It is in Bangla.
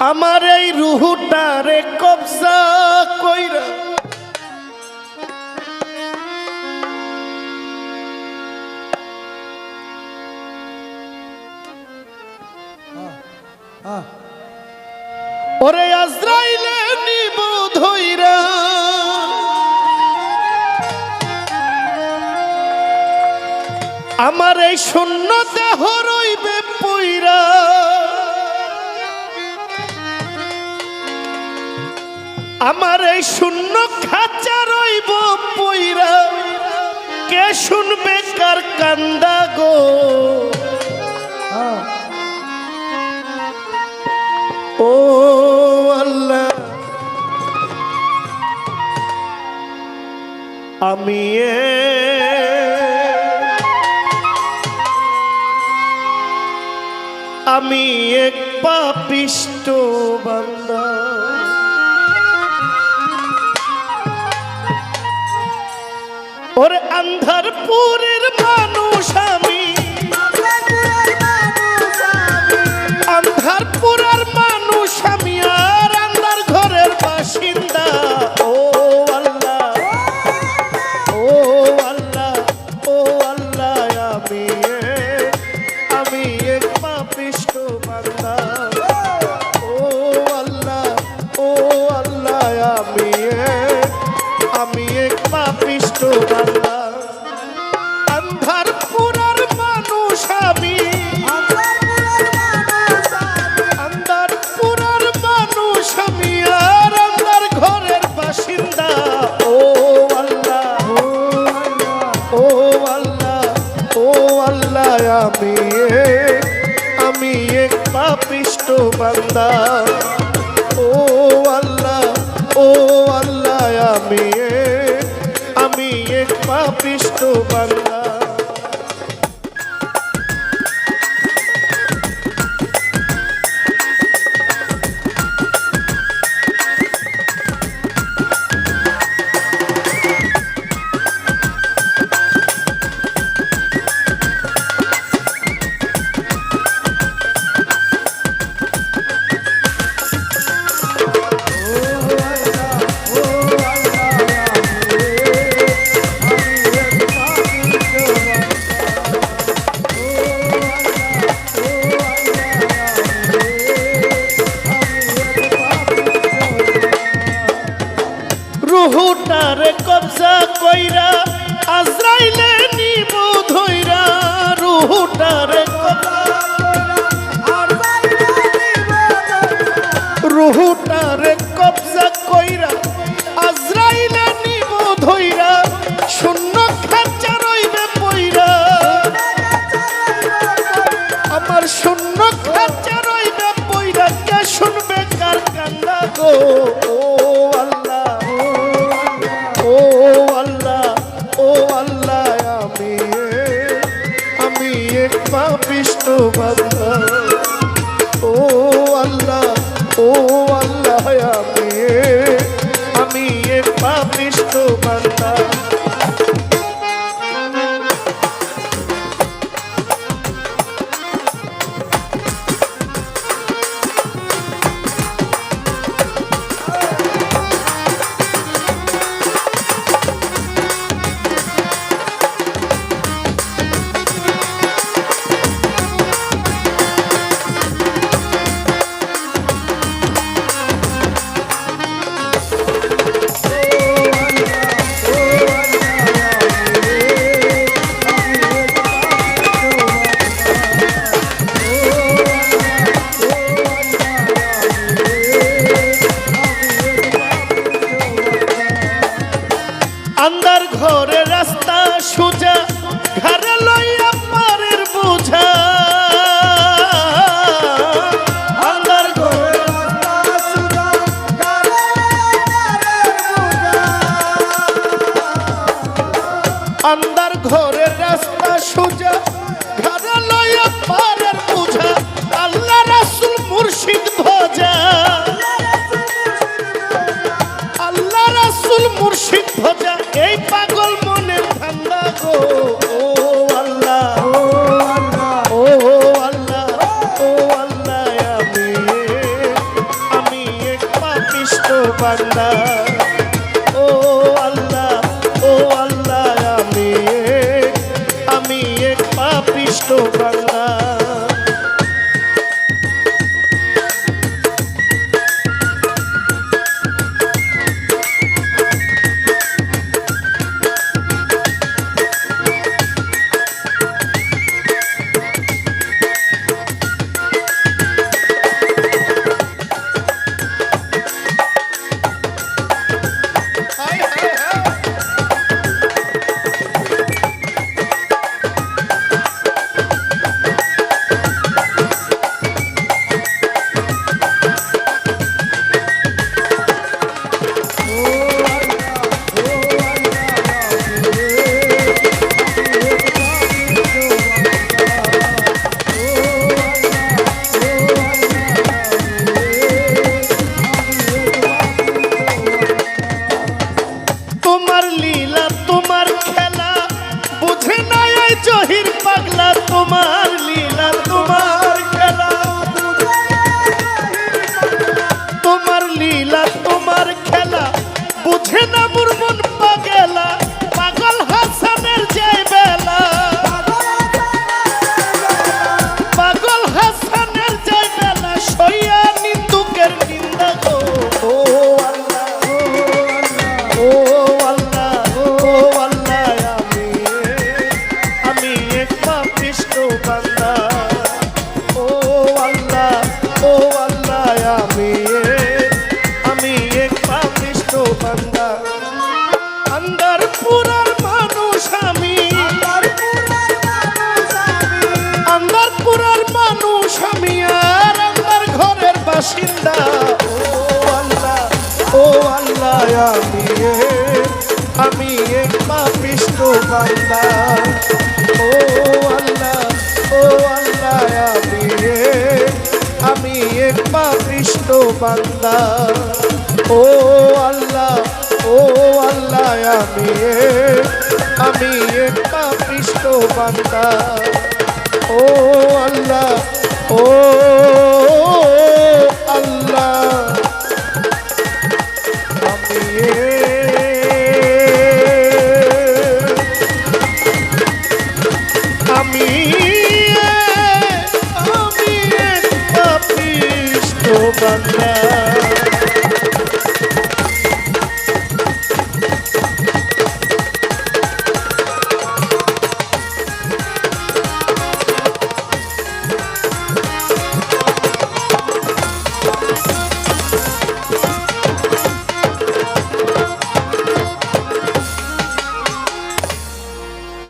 আমার এই রুহুটারে কবজা কইরা ওরে আজরাইলে নিব ধইরা আমার এই শূন্য দেহ রইবে পইরা আমার এই শূন্য খাঁচা রইব পইরা কে শুনবে কার কান্দা গো ও আল্লাহ আমি এক পাপিষ্ট বান্দা ওরে আন্ধারপুরের মানুষ আমি আন্ধারপুরের মানুষ আমি আর আন্ধার ঘরের বাসিন্দা ও আল্লাহ ও আল্লাহ ও আল্লাহ আমি এক পাপিষ্ট বান্দা ও আল্লাহ আমি এক পাপিষ্ট বান্দা আন্ধারপুরের মানুষ আমি আন্ধারপুরের মানুষ আমি আর আন্ধার ঘরের বাসিন্দা ও আল্লাহ ও আল্লাহ ও আল্লাহ আমি এক পাপিষ্ট বান্দা ও আল্লাহ আমি এক পাপিষ্ট বান্দা রুহুটারে কবজা কইরা আজরাইলে নিব ধইরা রুহুটারে কবজা কইরা আজরাইলে নিব ধইরা শূন্য খাঁচা রইবে পইরা আমার শূন্য খাঁচা রইবে পইরা কে শুনবে কার কান্দা গো আমি এক পাপিষ্ট বান্দা ও আল্লাহ আমি এক পাপিষ্ট বান্দা বান্দা ও আল্লাহ ও আল্লাহ আমি এক পাপিষ্ঠ বান্দা জহির পাগলা তোমার লীলা তোমার খেলা তোমার লীলা তোমার খেলা বুঝে না মোর মন পাগলা পাগল হাসানের যায় বেলা পাগল হাসানের যায় বেলা সইয়া নিন্দুকের নিন্দা গো ও আল্লাহ ও আল্লাহ ও আল্লাহ আমি এক পাপিষ্ঠ বান্দা ও আল্লাহ আমি এক পাপিষ্ঠ বান্দা আন্দারপুরের মানুষ আমি আন্দারপুরের মানুষ আমি আর আন্দার ঘরের বাসিন্দা ও আল্লাহ আমি এক পাপিষ্ঠ বান্দা ও আল্লাহ আমি এক পাপিষ্ঠ বান্দা ও আল্লাহ আমি এক পাপিষ্ঠ বান্দা ও আল্লাহ ও